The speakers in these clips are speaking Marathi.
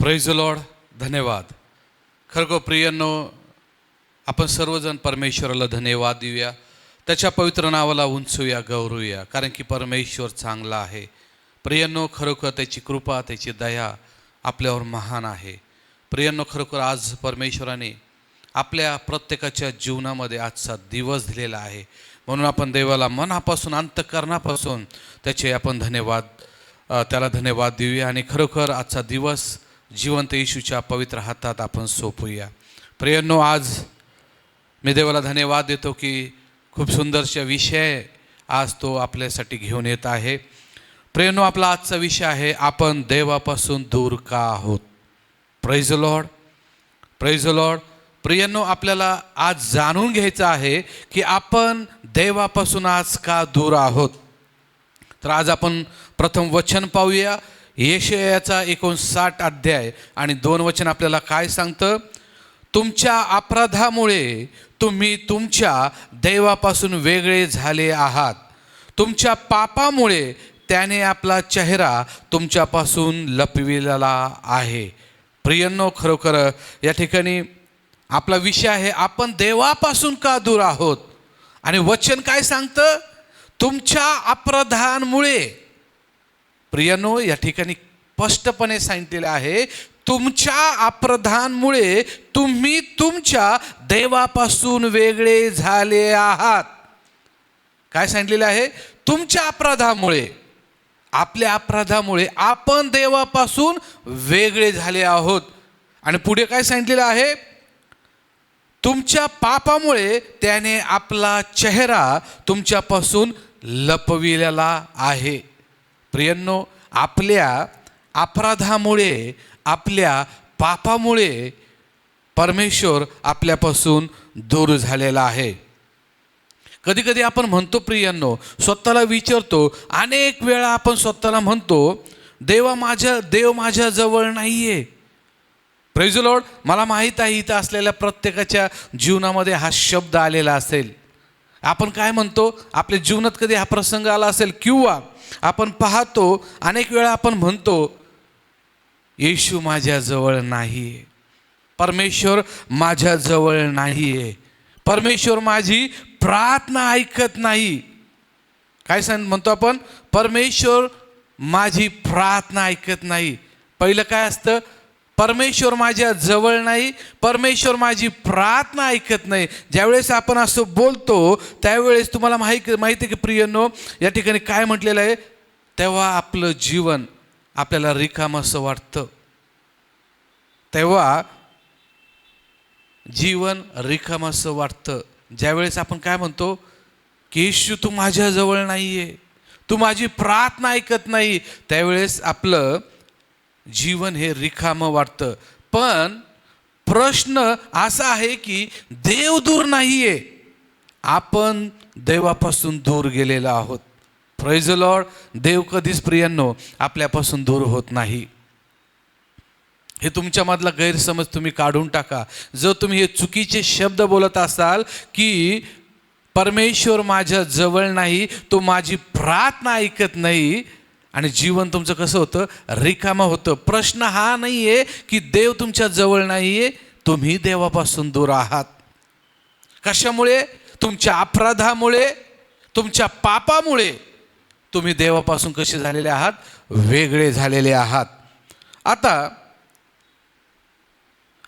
Praise the Lord. धन्यवाद. खरं प्रियांनो, आपण सर्वजण परमेश्वराला धन्यवाद देऊया, त्याच्या पवित्र नावाला उंचूया, गौरवूया, कारण की परमेश्वर चांगला आहे. प्रियांनो, खरोखर त्याची कृपा, त्याची दया आपल्यावर महान आहे. प्रियांनो, खरोखर आज परमेश्वराने आपल्या प्रत्येकाच्या जीवनामध्ये आजचा दिवस दिलेला आहे, म्हणून आपण देवाला मनापासून, अंतःकरणापासून त्याचे आपण त्याला धन्यवाद देऊया आणि खरोखर आजचा दिवस जिवंत येशूच्या पवित्र हातात आपण सोपूया. प्रियांनो, आज मी देवाला धन्यवाद देतो की खूप सुंदरशा विषय आज तो आपल्यासाठी घेऊन येत आहे. प्रियांनो, आपला आजचा विषय आहे, आपण देवापासून दूर का आहोत. Praise the Lord, praise the Lord. प्रियांनो, आपल्याला आज जाणून घ्यायचं आहे की आपण देवापासून आज का दूर आहोत. तर आज आपण प्रथम वचन पाहूया. यशायाचा 59 अध्याय आणि 2 वचन आपल्याला काय सांगतं. तुमच्या अपराधामुळे तुम्ही तुमच्या देवापासून वेगळे झाले आहात. तुमच्या पापामुळे त्याने आपला चेहरा तुमच्यापासून लपविलेला आहे. प्रियांनो, खरोखर या ठिकाणी आपला विषय आहे, आपण देवापासून का दूर आहोत. आणि वचन काय सांगतं, तुमच्या अपराधांमुळे. प्रियांनो, या ठिकाणी स्पष्टपणे सांगितलेले आहे, तुमच्या अपराधांमुळे तुम्ही तुमच्या देवापासून वेगळे झाले आहात. काय सांगितलेले आहे, तुमच्या अपराधामुळे, आपल्या अपराधामुळे आपण देवापासून वेगळे झाले आहोत. आणि पुढे काय सांगितलेलं आहे, तुमच्या पापामुळे त्याने आपला चेहरा तुमच्यापासून लपविलेला आहे. प्रियांनो, आपल्या अपराधामुळे, आपल्या पापामुळे परमेश्वर आपल्यापासून दूर झालेला आहे. कधी कधी आपण म्हणतो, प्रियांनो, स्वतःला विचारतो, अनेक वेळा आपण स्वतःला म्हणतो, देव माझ्या जवळ नाहीये. Praise the Lord. मला माहीत आहे, इथं असलेल्या प्रत्येकाच्या जीवनामध्ये हा शब्द आलेला असेल. आपण काय म्हणतो, आपल्या जीवनात कधी हा प्रसंग आला असेल, किंवा आपण पाहतो अनेक वेळा आपण म्हणतो, येशू माझ्या जवळ नाहीये, परमेश्वर माझ्या जवळ नाहीये, परमेश्वर माझी प्रार्थना ऐकत नाही. काय म्हणतो आपण, परमेश्वर माझी प्रार्थना ऐकत नाही. पहिलं काय असतं, परमेश्वर माझ्या जवळ नाही, परमेश्वर माझी प्रार्थना ऐकत नाही. ज्यावेळेस आपण असं बोलतो त्यावेळेस तुम्हाला माहिती आहे की प्रियांनो, या ठिकाणी काय म्हटलेलं आहे, तेव्हा आपलं जीवन आपल्याला रिकामं असं वाटतं. तेव्हा जीवन रिकामं असं वाटतं. ज्यावेळेस आपण काय म्हणतो की येशू तू माझ्या जवळ नाहीये, तू माझी प्रार्थना ऐकत नाही, त्यावेळेस आपलं जीवन हे रिकामं वाटतं. पण प्रश्न असा आहे की देव दूर नाहीये, आपण देवापासून दूर गेलेलो आहोत. Praise the Lord. देव कधीच, प्रियांनो, आपल्यापासून दूर होत नाही. हे तुमच्यामधला गैरसमज तुम्ही काढून टाका. जर तुम्ही हे चुकीचे शब्द बोलत असाल की परमेश्वर माझ्या जवळ नाही, तो माझी प्रार्थना ऐकत नाही, आणि जीवन तुमचं कसं होतं, रिकामं होतं. प्रश्न हा नाही आहे की देव तुमच्या जवळ नाही आहे, तुम्ही देवापासून दूर आहात. कशामुळे? तुमच्या अपराधामुळे, तुमच्या पापामुळे तुम्ही देवापासून कसे झालेले आहात, वेगळे झालेले आहात. आता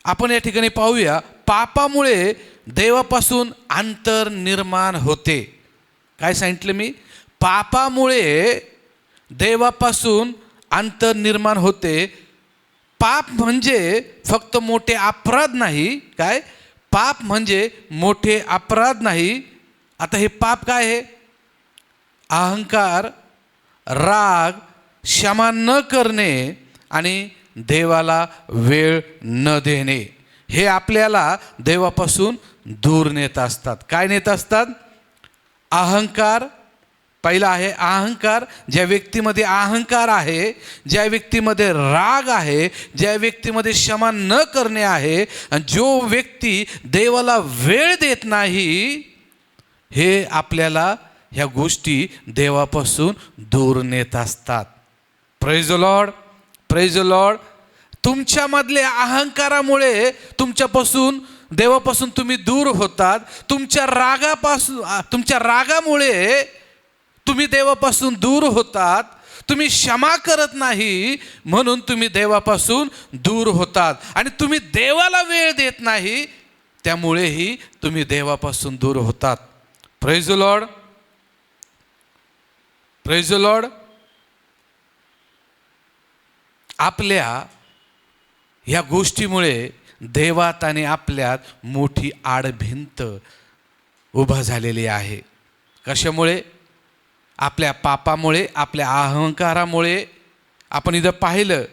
आपण या ठिकाणी पाहूया, पापामुळे देवापासून अंतर निर्माण होते. काय सांगितलं मी, पापामुळे देवापासून अंतर निर्माण होते. पाप म्हणजे फक्त मोठे अपराध नाही. काय, पाप म्हणजे मोठे अपराध नाही. आता हे पाप काय आहे, अहंकार, राग, क्षमा न करणे आणि देवाला वेळ न देणे, हे आपल्याला देवापासून दूर नेत असतात. काय नेत असतात, अहंकार. पहिला आहे अहंकार. ज्या व्यक्तीमध्ये अहंकार आहे, ज्या व्यक्तीमध्ये राग आहे, ज्या व्यक्तीमध्ये क्षमा न करणे आहे, आणि जो व्यक्ती देवाला वेळ देत नाही, हे आपल्याला ह्या गोष्टी देवापासून दूर नेत असतात. Praise the Lord, praise the Lord. तुमच्यामधल्या अहंकारामुळे देवापासून तुम्ही दूर होतात. तुमच्या रागामुळे तुम्ही देवापासून दूर होतात. तुम्ही क्षमा करत नाही म्हणून तुम्ही देवापासून दूर होतात. आणि तुम्ही देवाला वेळ देत नाही त्यामुळेही तुम्ही देवापासून दूर होतात. Praise the Lord, praise the Lord. आपल्या या गोष्टीमुळे देवात आणि आपल्यात मोठी आडभिंत उभा झालेली आहे. कशामुळे? आपल्या पापामुळे, आपल्या अहंकारामुळे. आपण इथं पाहिलं,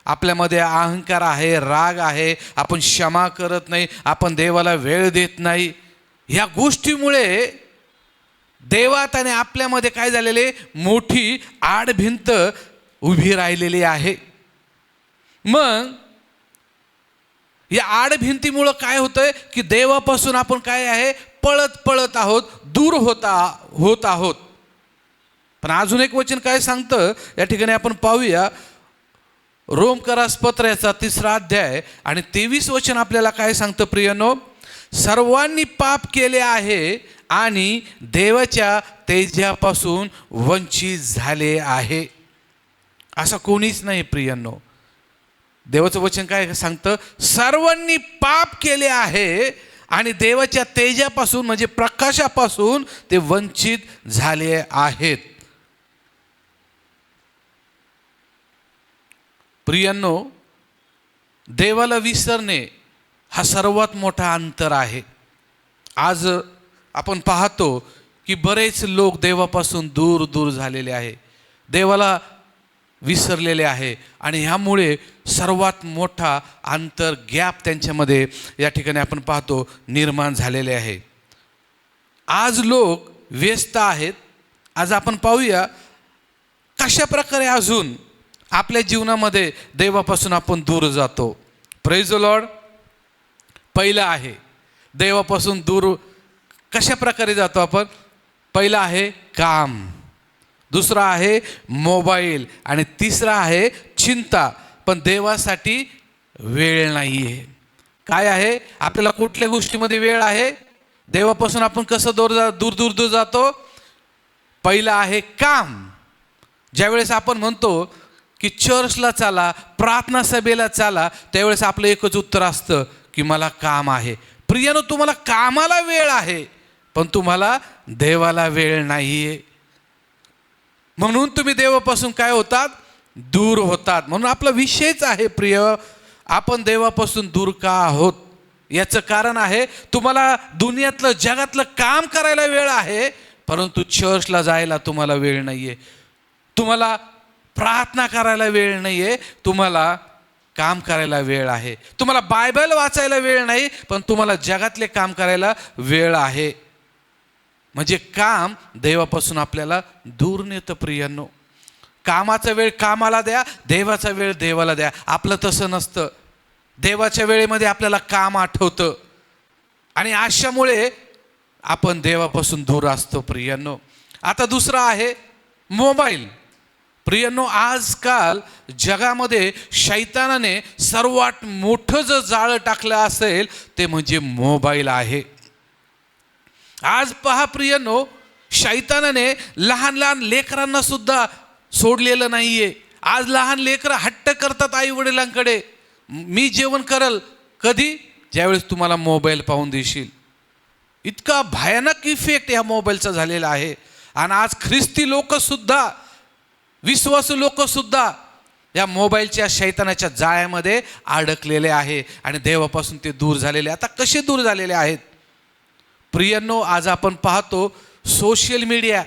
आपल्यामध्ये अहंकार आहे, राग आहे, आपण क्षमा करत नाही, आपण देवाला वेळ देत नाही. ह्या गोष्टीमुळे देवात आणि आपल्यामध्ये काय झालेले? मोठी आडभिंत उभी राहिलेली आहे. मग या आडभिंतीमुळं काय होतंय की देवापासून आपण काय आहे? पळत आहोत, दूर होत आहोत. पण अजून एक वचन काय सांगतं या ठिकाणी आपण पाहूया. रोमकरास पत्राचा 3 अध्याय आणि 23 वचन आपल्याला काय सांगतं प्रियनो? सर्वांनी पाप केले आहे आणि देवाच्या तेजापासून वंचित झाले आहे. असं कोणीच नाही प्रियनो. देवाचं वचन काय सांगतं? सर्वांनी पाप केले आहे आणि देवाच्या तेजापासून म्हणजे प्रकाशापासून ते वंचित झाले आहेत. प्रियांनो, देवाला विसरणे हा सर्वात मोठा अंतर आहे. आज आपण पाहतो की बरेच लोक देवापासून दूर झालेले आहे, देवाला विसरलेले आहे. आणि ह्यामुळे सर्वात मोठा अंतर, गॅप त्यांच्यामध्ये या ठिकाणी आपण पाहतो निर्माण झालेले आहे. आज लोक व्यस्त आहेत. आज आपण पाहूया कशा प्रकारे अजून आपल्या जीवनामध्ये देवापासून आपण दूर जातो. Praise the Lord. पहिलं आहे देवापासून दूर कशा प्रकारे जातो आपण? पहिलं आहे काम, दुसरा आहे मोबाईल आणि तिसरा आहे चिंता. पण देवासाठी वेळ नाही आहे. काय आहे? आपल्याला कुठल्या गोष्टीमध्ये वेळ आहे? देवापासून आपण कसं दूर जातो? पहिलं आहे काम. ज्यावेळेस आपण म्हणतो की चर्चला चला, प्रार्थना सभेला चला, त्यावेळेस आपलं एकच उत्तर असतं की मला काम आहे. प्रियानो, तुम्हाला कामाला वेळ आहे पण तुम्हाला देवाला वेळ नाही आहे. म्हणून तुम्ही देवापासून काय होतात? दूर होतात. म्हणून आपला विषयच आहे प्रिय, आपण देवापासून दूर का आहोत? याचं कारण आहे तुम्हाला दुनियातलं, जगातलं काम करायला वेळ आहे परंतु चर्चला जायला तुम्हाला वेळ नाही आहे. तुम्हाला प्रार्थना करायला वेळ नाही आहे, तुम्हाला काम करायला वेळ आहे. तुम्हाला बायबल वाचायला वेळ नाही पण तुम्हाला जगातले काम करायला वेळ आहे. म्हणजे काम देवापासून आपल्याला दूर नेतं प्रियांनो. कामाचा वेळ कामाला द्या, देवाचा वेळ देवाला द्या. आपलं तसं नसतं. देवाच्या वेळेमध्ये आपल्याला काम आठवतं आणि अशामुळे आपण देवापासून दूर असतो प्रियांनो. आता दुसरा आहे मोबाईल. प्रियांनो, आजकाल जगामध्ये शैतानाने सर्वात मोठं जर जाळं टाकलं असेल ते म्हणजे मोबाईल आहे. आज पहा प्रियांनो, शैतानाने लहान लेकरांना सुद्धा सोडलेलं नाहीये. आज लहान लेकरं हट्ट करतात आई वडिलांकडे, मी जेवण करल. कधी? ज्यावेळेस तुम्हाला मोबाईल पाहून देशील. इतका भयानक इफेक्ट या मोबाईलचा झालेला आहे. आणि आज ख्रिस्ती लोक सुद्धा, विश्वासू लोक सुद्धा या मोबाईलच्या शैतानाच्या जाळ्यामध्ये अडकलेले आहे आणि देवापासून ते दूर झालेले. आता कसे दूर झालेले आहेत प्रियांनो? आज आपण पाहतो सोशल मीडिया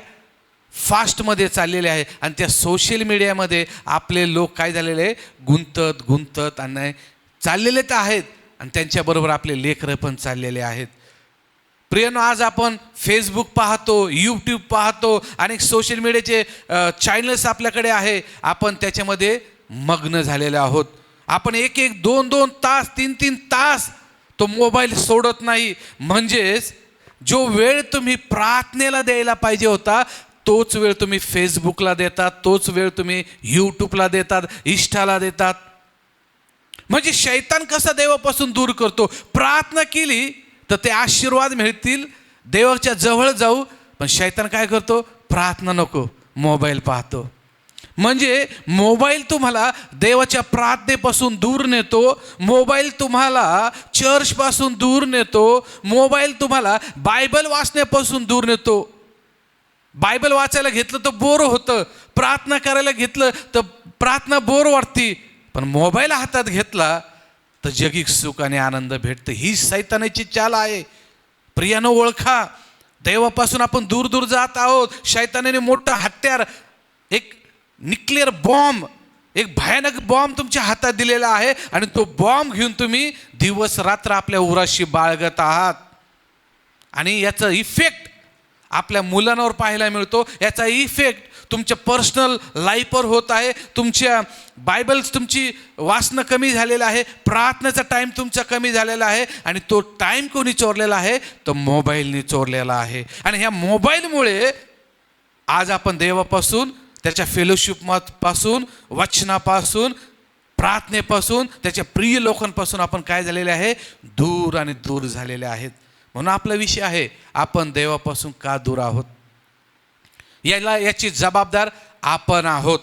फास्टमध्ये चाललेले आहे आणि त्या सोशल मीडियामध्ये आपले लोक काय झालेले, गुंतत आणि चाललेले तर आहेत आणि त्यांच्याबरोबर आपले लेकरं पण चाललेले आहेत. प्रियांनो, आज आपण फेसबुक पाहतो, यूट्यूब पाहतो, अनेक सोशल मीडियाचे चॅनल्स आपल्याकडे आहे. आपण त्याच्यामध्ये मग्न झालेले आहोत. आपण 1-1, 2-2 तास, 3-3 तास तो मोबाईल सोडत नाही. म्हणजेच जो वेळ तुम्ही प्रार्थनेला द्यायला पाहिजे होता तोच वेळ तुम्ही फेसबुकला देतात, तोच वेळ तुम्ही यूट्यूबला देतात, इंस्टाला देतात. म्हणजे शैतान कसा देवापासून दूर करतो, प्रार्थना केली तर ते आशीर्वाद मिळतील, देवाच्या जवळ जाऊ. पण शैतान काय करतो, प्रार्थना नको, मोबाईल पाहतो. म्हणजे मोबाईल तुम्हाला देवाच्या प्रार्थनेपासून दूर नेतो, मोबाईल तुम्हाला चर्चपासून दूर नेतो, मोबाईल तुम्हाला बायबल वाचण्यापासून दूर नेतो. बायबल वाचायला घेतलं तर बोर होतं, प्रार्थना करायला घेतलं तर प्रार्थना बोर वाटते. पण मोबाईल हातात घेतला तर जगिक सुख आणि आनंद भेटतं. ही शैतानाची चाल आहे. प्रियानो, ओळखा, देवापासून आपण दूर दूर जात आहोत. शैतानाने मोठं हत्यार, एक न्यूक्लिअर बॉम्ब, एक भयानक बॉम्ब तुमच्या हातात दिलेला आहे आणि तो बॉम्ब घेऊन तुम्ही दिवस रात्र आपल्या उराशी बाळगत आहात. आणि याचा इफेक्ट आपल्या मुलांवर पाहायला मिळतो. याचा इफेक्ट तुमच्या पर्सनल लाईफवर होत आहे. तुमच्या बायबल्स तुमची वाचणं कमी झालेलं आहे, प्रार्थनेचा टाईम तुमचा कमी झालेला आहे. आणि तो टाईम कोणी चोरलेला आहे, तो मोबाईलने चोरलेला आहे. आणि ह्या मोबाईलमुळे आज आपण देवापासून, त्याच्या फेलोशिपपासून, वचनापासून, प्रार्थनेपासून, त्याच्या प्रिय लोकांपासून आपण काय झालेले आहे, दूर आणि दूर झालेले आहेत. म्हणून आपला विषय आहे, आपण देवापासून का दूर आहोत. याची जबाबदार आपण आहोत.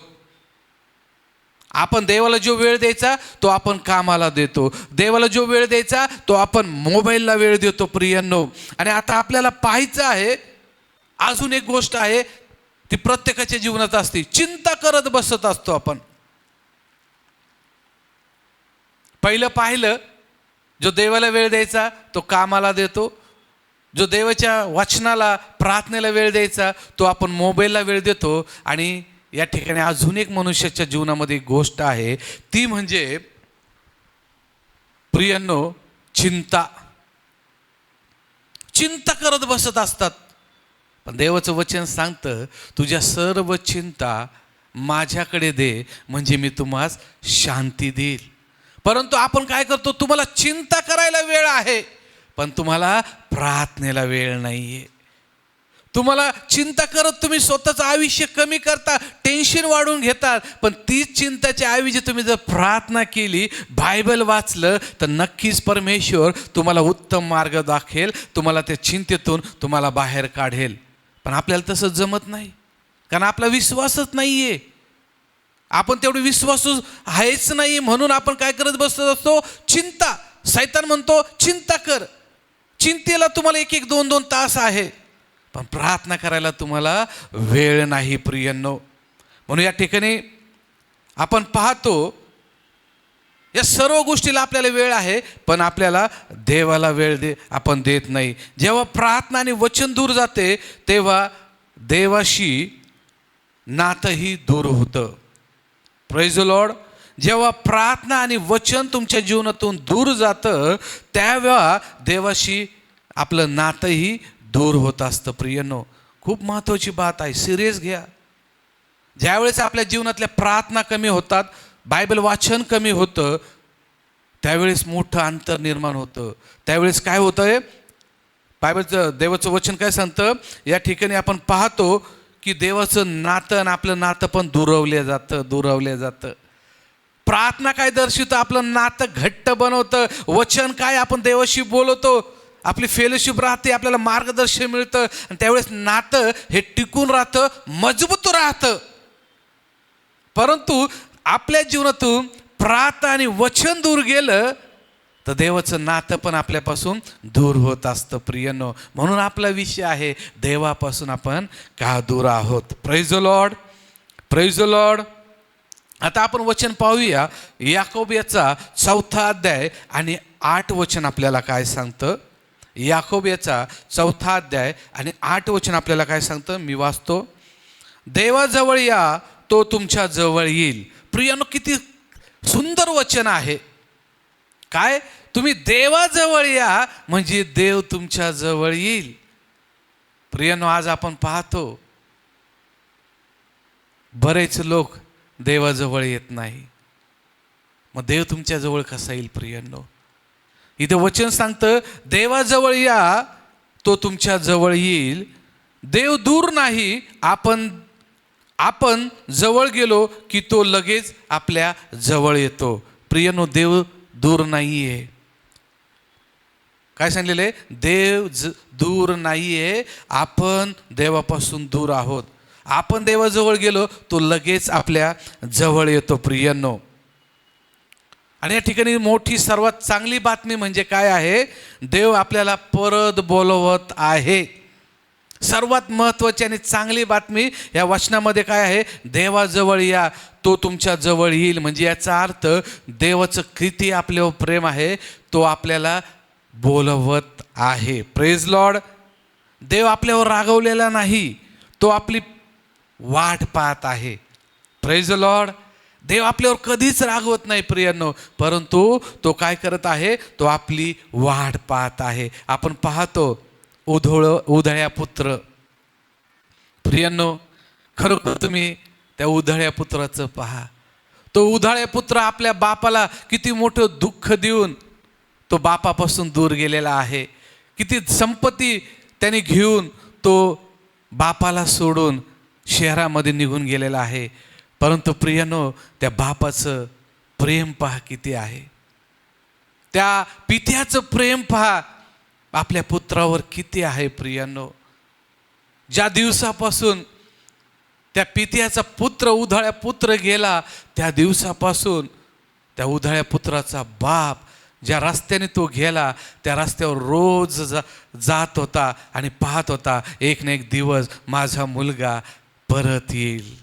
आपण देवाला जो वेळ द्यायचा तो आपण कामाला देतो, देवाला जो वेळ द्यायचा तो आपण मोबाईलला वेळ देतो. प्रियांनो, आणि आता आपल्याला पाहायचं आहे, अजून एक गोष्ट आहे, ती प्रत्येकाच्या जीवनात असते, चिंता करत बसत असतो आपण. पहिलं पाहिलं, जो देवाला वेळ द्यायचा तो कामाला देतो, जो देवाच्या वचनाला, प्रार्थनेला वेळ द्यायचा तो आपण मोबाईलला वेळ देतो. आणि या ठिकाणी अजून एक मनुष्याच्या जीवनामध्ये एक गोष्ट आहे, ती म्हणजे प्रियांनो, चिंता. चिंता करत बसत असतात. पण देवाचं वचन सांगतं, तुझ्या सर्व चिंता माझ्याकडे दे, म्हणजे मी तुम्हास शांती देईल. परंतु आपण काय करतो, तुम्हाला चिंता करायला वेळ आहे पण तुम्हाला प्रार्थनेला वेळ नाहीये. तुम्हाला चिंता करत तुम्ही स्वतःचं आयुष्य कमी करता, टेन्शन वाढवून घेतात. पण तीच चिंताच्या ऐवजी तुम्ही जर प्रार्थना केली, बायबल वाचलं, तर नक्कीच परमेश्वर तुम्हाला उत्तम मार्ग दाखवेल, तुम्हाला त्या चिंतेतून तुम्हाला बाहेर काढेल. पण आपल्याला तसं जमत नाही, कारण आपला विश्वासच नाहीये. आपण तेवढे विश्वासू आहेच नाही, म्हणून आपण काय करत बसत असतो, चिंता. शैतान म्हणतो चिंता कर, चिंतेला तुम्हाला 1-1, 2-2 तास आहे, पण प्रार्थना करायला तुम्हाला वेळ नाही. प्रियांनो, म्हणून या ठिकाणी आपण पाहतो, या सर्व गोष्टीला आपल्याला वेळ आहे पण आपल्याला देवाला वेळ आपण देत नाही. जेव्हा प्रार्थना आणि वचन दूर जाते तेव्हा देवाशी नातंही दूर होतं. Praise the Lord. जेव्हा प्रार्थना आणि वचन तुमच्या जीवनातून दूर जातं त्यावेळा देवाशी आपलं नातंही दूर होत असतं. प्रियांनो, खूप महत्त्वाची बात आहे, सिरियस घ्या. ज्यावेळेस आपल्या जीवनातल्या प्रार्थना कमी होतात, बायबल वाचन कमी होतं, त्यावेळेस मोठं अंतर निर्माण होतं. त्यावेळेस काय होतं आहे, बायबलचं देवाचं वचन काय सांगतं, या ठिकाणी आपण पाहतो की देवाचं नातं आणि आपलं नातं पण दुरावलं जातं. प्रार्थना काय दर्शवतं, आपलं नातं घट्ट बनवतं. वचन काय, आपण देवाशी बोलवतो, आपली फेलोशिप राहते, आपल्याला मार्गदर्शन मिळतं आणि त्यावेळेस नातं हे टिकून राहतं, मजबूत राहतं. परंतु आपल्या जीवनातून प्रार्थना आणि वचन दूर गेलं तर देवाचं नातं पण आपल्यापासून दूर होत असतं. प्रियांनो, म्हणून आपला विषय आहे, देवापासून आपण का दूर आहोत. Praise the Lord, praise the Lord. आता आपण वचन पाहूया, याकोबाचा 4 अध्याय आणि 8 वचन आपल्याला काय सांगतं. याकोबाचा 4 अध्याय आणि 8 वचन आपल्याला काय सांगतं, मी वाचतो. देवाजवळ या, तो तुमच्या जवळ येईल. प्रियांनो, किती सुंदर वचन आहे. काय, तुम्ही देवाजवळ या म्हणजे देव तुमच्या जवळ येईल. प्रियांनो, आज आपण पाहतो बरेच लोक देवाजवळ येत नाही. मग देव तुमच्या जवळ कसा येईल. प्रियांनो, इथे वचन सांगतं, देवाजवळ या, तो तुमच्या जवळ येईल. देव दूर नाही, आपण जवळ गेलो की तो लगेच आपल्या जवळ येतो. प्रियांनो, देव दूर नाहीये. काय सांगलेले? देव दूर नाहीये, आपण देवापासून दूर आहोत. आपण देवाजवळ गेलो तो लगेच आपल्या जवळ येतो प्रियांनो. आणि या ठिकाणी मोठी सर्वात चांगली बातमी म्हणजे काय आहे? देव आपल्याला परत बोलवत आहे. सर्वात महत्त्वाची आणि चांगली बातमी या वचनामध्ये काय आहे? देवाजवळ या, तो तुमच्या जवळ येईल. म्हणजे याचा अर्थ देवाचं किती आपल्यावर प्रेम आहे, तो आपल्याला बोलवत आहे. Praise Lord. देव आपल्यावर रागवलेला नाही, तो आपली वाट पाहत आहे. Praise Lord. देव आपल्यावर कधीच रागवत नाही प्रियांनो, परंतु तो काय करत आहे? तो आपली वाट पाहत आहे. आपण पाहतो उधळ्या पुत्र. प्रियांनो, खरोखर तुम्ही त्या उधळ्या पुत्राचं पहा. तो उधळ्या पुत्र आपल्या बापाला किती मोठं दुःख देऊन तो बापापासून दूर गेलेला आहे. किती संपत्ती त्याने घेऊन तो बापाला सोडून शहरामध्ये निघून गेलेला आहे. परंतु प्रियांनो, त्या बापाचं प्रेम पहा किती आहे. त्या पित्याचं प्रेम पहा आपल्या पुत्रावर किती आहे प्रियांनो. ज्या दिवसापासून त्या पित्याचा पुत्र उधळ्या पुत्र गेला, त्या दिवसापासून त्या उधळ्या पुत्राचा बाप ज्या रस्त्याने तो गेला, त्या रस्त्यावर रोज जात होता आणि पाहत होता, एक ना एक दिवस माझा मुलगा परत येईल.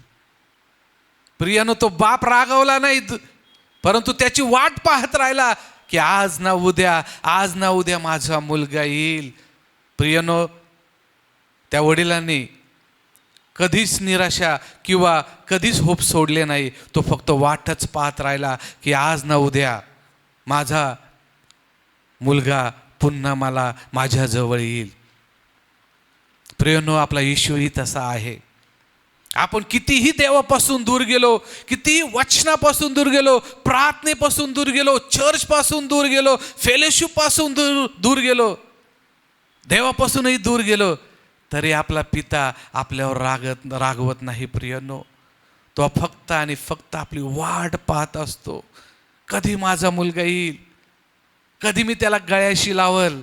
प्रियानो, तो बाप रागवला नाही, परंतु त्याची वाट पाहत राहिला की आज ना उद्या माझा मुलगा येईल. प्रियानो, त्या वडिलांनी कधीच निराशा किंवा कधीच होप सोडले नाही. तो फक्त वाटच पाहत राहिला की आज ना उद्या माझा मुलगा पुन्हा मला माझ्याजवळ येईल. प्रियानो, आपला येशूही तसा आहे. आपण कितीही देवापासून दूर गेलो, कितीही वचनापासून दूर गेलो, प्रार्थनेपासून दूर गेलो, चर्चपासून दूर गेलो, फेलोशिपपासून दूर गेलो, देवापासूनही दूर गेलो, तरी आपला पिता आपल्यावर रागवत नाही प्रियांनो. तो फक्त आणि फक्त आपली वाट पाहत असतो. कधी माझा मुलगा येईल, कधी मी त्याला गळ्याशी लावल.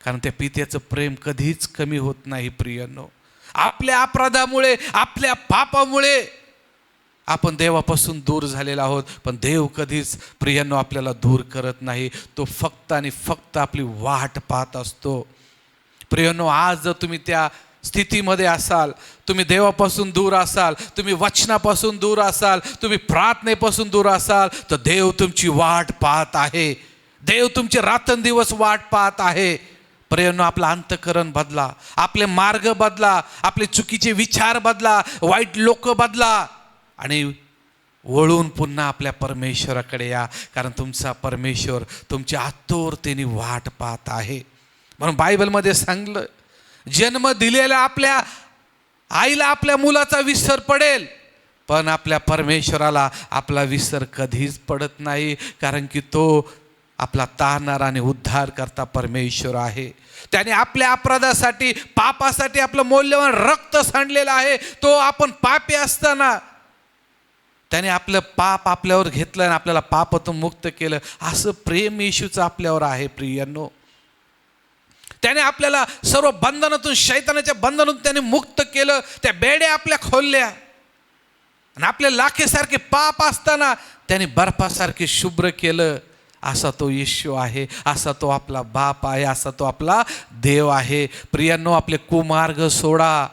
कारण त्या पित्याचं प्रेम कधीच कमी होत नाही प्रियांनो. आपल्या अपराधामुळे, आपल्या पापामुळे आपण देवापासून दूर झालेला आहोत, पण देव कधीच प्रियांनो आपल्याला दूर करत नाही. तो फक्त आणि फक्त आपली वाट पाहत असतो. प्रियांनो, आज जर तुम्ही त्या स्थितीमध्ये असाल, तुम्ही देवापासून दूर असाल, तुम्ही वचनापासून दूर असाल, तुम्ही प्रार्थनेपासून दूर असाल, तर देव तुमची वाट पाहत आहे. देव तुमचे रात्रंदिवस वाट पाहत आहे. प्रियांनो, आपलं अंतःकरण बदला, आपले मार्ग बदला, आपले चुकीचे विचार बदला, वाईट लोक बदला आणि वळून पुन्हा आपल्या परमेश्वराकडे या. कारण तुमचा परमेश्वर तुमच्या आतुरतेने वाट पाहत आहे. म्हणून बायबलमध्ये सांगलं, जन्म दिलेल्या आपल्या आईला आपल्या मुलाचा विसर पडेल, पण आपल्या परमेश्वराला आपला विसर कधीच पडत नाही. कारण की तो आपला तारणारा आणि उद्धार करता परमेश्वर आहे. त्याने आपल्या अपराधासाठी, पापासाठी आपलं मौल्यवान रक्त सांडलेलं आहे. तो आपण पापी असताना त्याने आपलं पाप आपल्यावर घेतलं आणि आपल्याला पापातून मुक्त केलं. असं प्रेम येशूचं आपल्यावर आहे प्रियांनो. त्याने आपल्याला सर्व बंधनातून, शैतानाच्या बंधनातून त्याने मुक्त केलं. त्या बेड्या आपल्या खोलल्या आणि आपल्या लाखेसारखे पाप असताना त्याने बर्फासारखे शुभ्र केलं. असा तो येशू आहे, असा तो आपला बाप आहे, असा तो आपला देव आहे. प्रियांनो, आपले कुमार्ग सोडा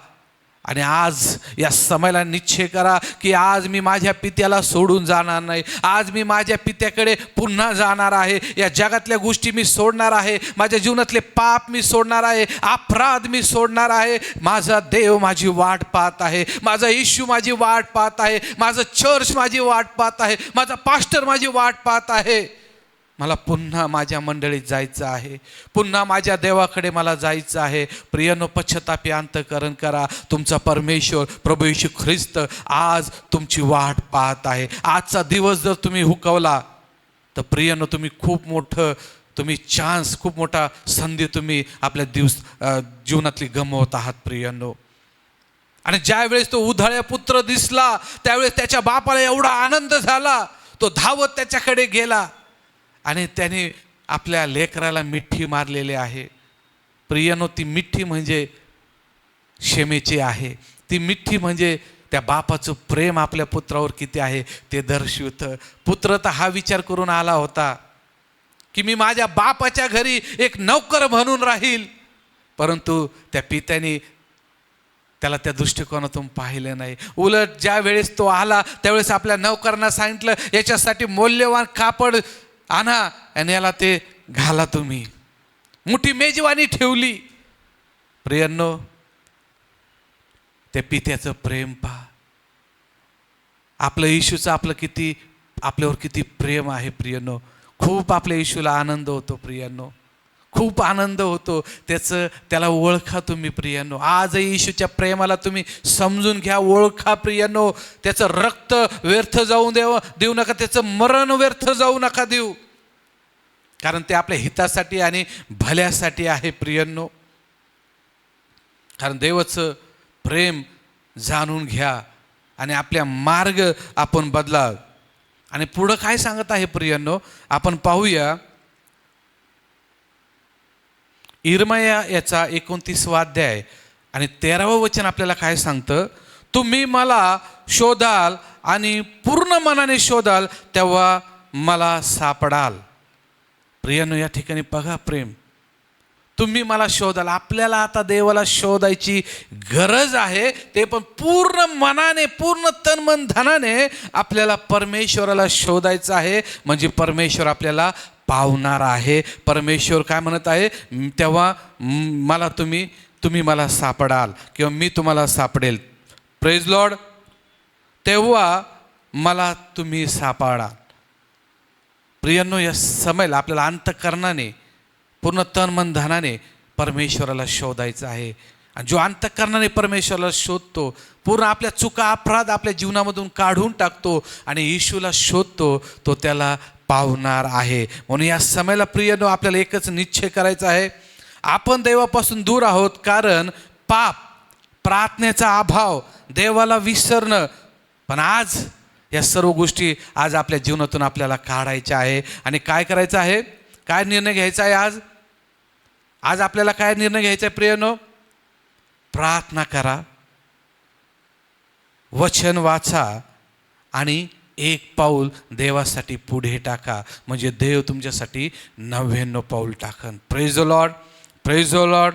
आणि आज या समयाला निश्चय करा की आज मी माझ्या पित्याला सोडून जाणार नाही. आज मी माझ्या पित्याकडे पुन्हा जाणार आहे. या जगातल्या गोष्टी मी सोडणार आहे. माझ्या जीवनातले पाप मी सोडणार आहे. अपराध मी सोडणार आहे. माझा देव माझी वाट पाहत आहे. माझा येशू माझी वाट पाहत आहे. माझं चर्च माझी वाट पाहत आहे. माझा पास्टर माझी वाट पाहत आहे. मला पुन्हा माझ्या मंडळीत जायचं आहे. पुन्हा माझ्या देवाकडे मला जायचं आहे. प्रियांनो, पश्चातापी अंतःकरण करा. तुमचा परमेश्वर प्रभू येशू ख्रिस्त आज तुमची वाट पाहत आहे. आजचा दिवस जर तुम्ही हुकवला तर प्रियांनो, तुम्ही खूप मोठा संधी तुम्ही आपल्या जीवनातली गमवत आहात प्रियांनो. आणि ज्यावेळेस तो उधळ्या पुत्र दिसला, त्यावेळेस त्याच्या बापाला एवढा आनंद झाला. तो धावत त्याच्याकडे गेला आणि त्याने आपल्या लेकराला मिठी मारलेली आहे. प्रियनो, ती मिठी म्हणजे क्षमेची आहे. ती मिठी म्हणजे त्या बापाचं प्रेम आपल्या पुत्रावर किती आहे ते दर्शवतं. पुत्र तर हा विचार करून आला होता की मी माझ्या बापाच्या घरी एक नौकर म्हणून राहील, परंतु त्या पित्याने त्याला त्या दृष्टिकोनातून पाहिलं नाही. उलट ज्या वेळेस तो आला त्यावेळेस आपल्या नौकरांना सांगितलं, याच्यासाठी मौल्यवान कापड आणा आणि याला ते घाला तुम्ही. मोठी मेजवानी ठेवली. प्रियांनो, त्या पित्याचं प्रेम पहा. आपलं येशूचं आपल्यावर किती प्रेम आहे प्रियांनो. खूप आपल्या येशूला आनंद होतो प्रियांनो, खूप आनंद होतो. त्याला ओळखा तुम्ही प्रियांनो. आज येशूच्या प्रेमाला तुम्ही समजून घ्या, ओळखा प्रियांनो. त्याचं रक्त व्यर्थ जाऊ देऊ नका, त्याचं मरण व्यर्थ जाऊ नका देऊ, कारण ते आपल्या हितासाठी आणि भल्यासाठी आहे प्रियांनो. कारण देवाचं प्रेम जाणून घ्या आणि आपल्या मार्ग आपण बदला. आणि पुढं काय सांगत आहे प्रियांनो, आपण पाहूया. इर्मया याचा 29वा अध्याय आणि 13वं वचन आपल्याला काय सांगतं. तुम्ही मला शोधाल आणि पूर्ण मनाने शोधाल तेव्हा मला सापडाल. प्रियांनो, या ठिकाणी बघा प्रेम. तुम्ही मला शोधाल. आपल्याला आता देवाला शोधायची गरज आहे, ते पण पूर्ण मनाने, पूर्ण तन मन धनाने आपल्याला परमेश्वराला शोधायचं आहे. म्हणजे परमेश्वर आपल्याला पावणार आहे. परमेश्वर काय म्हणत आहे, तेव्हा मला तुम्ही मला सापडाल किंवा मी तुम्हाला सापडेल. Praise Lord. तेव्हा मला तुम्ही सापडाल. प्रियांनो, या समयाला आपल्याला अंतःकरणाने, पूर्ण तन मन धनाने परमेश्वराला शोधायचं आहे. आणि जो अंतःकरणाने परमेश्वराला शोधतो, पूर्ण आपल्या चुका अपराध आपल्या जीवनामधून काढून टाकतो आणि येशूला शोधतो, तो त्याला पावणार आहे. म्हणून या समयाला प्रियनो आपल्याला एकच निश्चय करायचा आहे. आपण देवापासून दूर आहोत कारण पाप, प्रार्थनेचा अभाव, देवाला विसरणं. पण आज या सर्व गोष्टी आज आपल्या जीवनातून आपल्याला काढायच्या आहे. आणि काय करायचं आहे, काय निर्णय घ्यायचा आहे आज आपल्याला काय निर्णय घ्यायचा आहे प्रियनो. प्रार्थना करा, वचन वाचा आणि एक पाऊल देवासाठी पुढे टाका. म्हणजे देव तुमच्यासाठी 99 पाऊल टाकन. Praise the Lord, praise the Lord.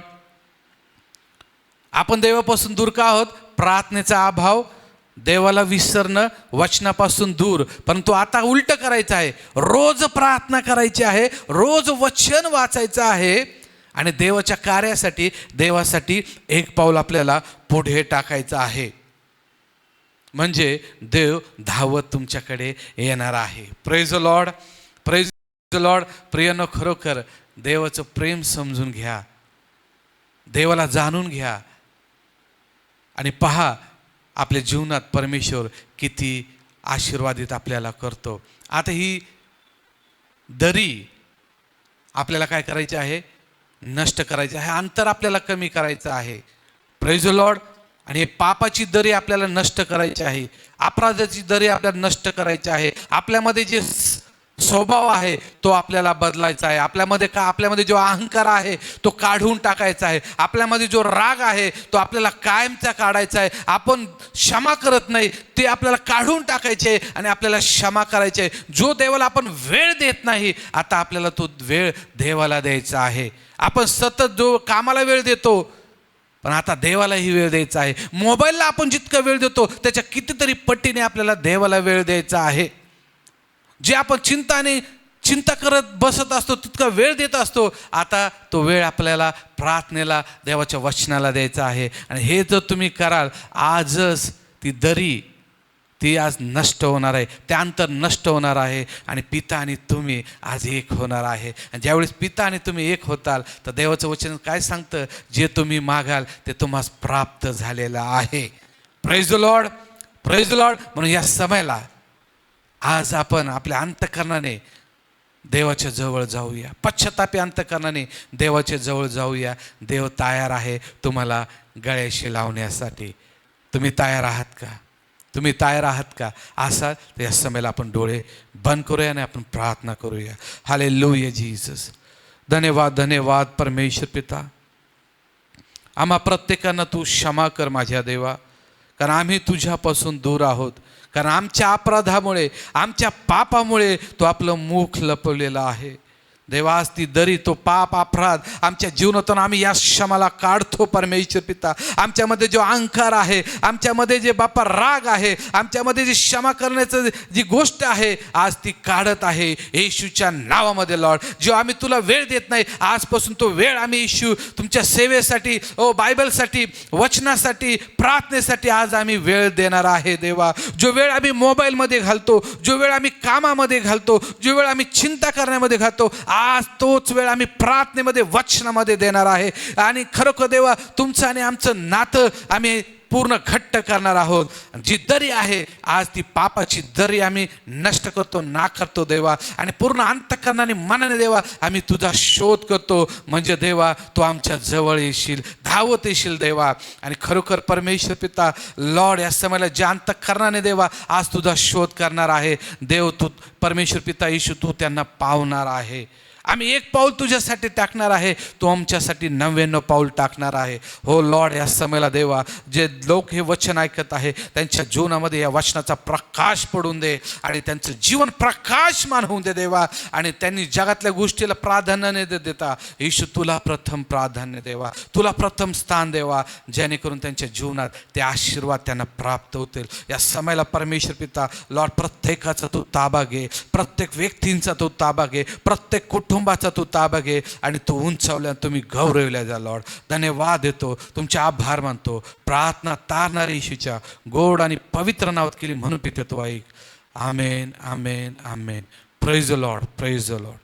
आपण देवापासून दूर का आहोत? प्रार्थनेचा अभाव, देवाला विसरणं, वचनापासून दूर. परंतु आता उलट करायचं आहे. रोज प्रार्थना करायची आहे, रोज वचन वाचायचं आहे आणि देवाच्या कार्यासाठी, देवासाठी एक पाऊल आपल्याला पुढे टाकायचं आहे. म्हणजे देव धावत तुमच्याकडे येणार आहे. Praise the Lord, praise the Lord. प्रियनो, खरोखर देवाचं प्रेम समजून घ्या, देवाला जाणून घ्या आणि पहा आपल्या जीवनात परमेश्वर किती आशीर्वादित आपल्याला करतो. आता ही दरी आपल्याला काय करायची आहे? नष्ट करायची आहे. अंतर आपल्याला कमी करायचं आहे. Praise the Lord. आणि हे पापाची दरी आपल्याला नष्ट करायची आहे, अपराधाची दरी आपल्याला नष्ट करायची आहे. आपल्यामध्ये जे स्वभाव आहे तो आपल्याला बदलायचा आहे. आपल्यामध्ये जो अहंकार आहे तो काढून टाकायचा आहे. आपल्यामध्ये जो राग आहे तो आपल्याला कायमचा काढायचा आहे. आपण क्षमा करत नाही ते आपल्याला काढून टाकायचे आहे आणि आपल्याला क्षमा करायचे आहे. जो देवाला आपण वेळ देत नाही, आता आपल्याला तो वेळ देवाला द्यायचा आहे. आपण सतत जो कामाला वेळ देतो, पण आता देवालाही वेळ द्यायचा आहे. मोबाईलला आपण जितका वेळ देतो त्याच्या कितीतरी पटीने आपल्याला देवाला वेळ द्यायचा आहे. जे आपण चिंता करत बसत असतो तितका वेळ देत असतो, आता तो वेळ आपल्याला प्रार्थनेला, देवाच्या वचनाला द्यायचा आहे. आणि हे जर तुम्ही कराल, आजच ती दरी ती आज नष्ट होणार आहे, त्या अंतर नष्ट होणार आहे आणि पिता आणि तुम्ही आज एक होणार आहे. आणि ज्यावेळेस पिता आणि तुम्ही एक होताल तर देवाचं वचन काय सांगतं? जे तुम्ही मागाल ते तुम्हाला प्राप्त झालेलं आहे. Praise the Lord, praise the Lord. म्हणून या समयाला आज आपण आपल्या अंतःकरणाने देवाच्या जवळ जाऊया, पश्चातापी अंतःकरणाने देवाच्या जवळ जाऊया. देव तयार आहे तुम्हाला गळ्याशी लावण्यासाठी. तुम्ही तयार आहात का? तुम्ही तयार आहात का? असा तर या समयाला आपण डोळे बंद करूया आणि आपण प्रार्थना करूया. Hallelujah Jesus. धन्यवाद धन्यवाद परमेश्वर पिता. आम्हा प्रत्येकांना तू क्षमा कर माझ्या देवा, कारण आम्ही तुझ्यापासून दूर आहोत. कारण आमच्या अपराधामुळे, आमच्या पापामुळे तू आपलं मुख लपवलेलं आहे. देवा, आज ती दरी, तो पाप अपराध आमच्या जीवनातून आम्ही या क्षमाला काढतो परमेश्वर पिता. आमच्यामध्ये जो अहंकार आहे, आमच्यामध्ये जे बापा राग आहे, आमच्यामध्ये जी क्षमा करण्याचं जी गोष्ट आहे, आज ती काढत आहे येशूच्या नावामध्ये लॉर्ड. जो आम्ही तुला वेळ देत नाही, आजपासून तो वेळ आम्ही येशू तुमच्या सेवेसाठी, बायबलसाठी, वचनासाठी, प्रार्थनेसाठी आज आम्ही वेळ देणार आहे देवा. जो वेळ आम्ही मोबाईलमध्ये घालतो, जो वेळ आम्ही कामामध्ये घालतो, जो वेळ आम्ही चिंता करण्यामध्ये घालतो, आज तोच वेळ आम्ही प्रार्थनेमध्ये, वचनामध्ये देणार आहे. आणि खरोखर देवा, तुमचं आणि आमचं नातं आम्ही पूर्ण घट्ट करणार आहोत. जी दरी आहे आज ती पापाची दरी आम्ही नष्ट करतो, नाकारतो देवा. आणि पूर्ण अंतःकरणाने, मनाने देवा आम्ही तुझा शोध करतो. म्हणजे देवा तू आमच्या जवळ येशील, धावत येशील देवा. आणि खरोखर परमेश्वर पिता लॉर्ड, या समयाला ज्या अंतःकरणाने देवा आज तुझा शोध करणार आहे देव, तू परमेश्वर पिता येशू तू त्यांना पावणार आहे. आम्ही एक पाऊल तुझ्यासाठी टाकणार आहे, तू आमच्यासाठी 99 पाऊल टाकणार आहे. हो लॉर्ड, या समयाला देवा जे लोक हे वचन ऐकत आहे त्यांच्या जीवनामध्ये या वचनाचा प्रकाश पडून दे आणि त्यांचं जीवन प्रकाशमान होऊन दे देवा. आणि त्यांनी जगातल्या गोष्टीला प्राधान्य न देता येशू तुला प्रथम प्राधान्य देवा, तुला प्रथम स्थान देवा, जेणेकरून त्यांच्या जीवनात ते आशीर्वाद त्यांना प्राप्त होतील. या समयाला परमेश्वर पिता लॉर्ड, प्रत्येकाचा तू ताबा घे, प्रत्येक व्यक्तींचा तू ताबा घे, प्रत्येक कुटुंबाचा तू ताबा घे आणि तू उंचावल्या, तुम्ही गौरवल्या जा लॉर्ड. धन्यवाद देतो, तुमचे आभार मानतो. प्रार्थना तारणाऱ्या येशूच्या गोड आणि पवित्र नावात केली म्हणून पिते तो ऐक. Amen amen amen. Praise the Lord, praise the Lord.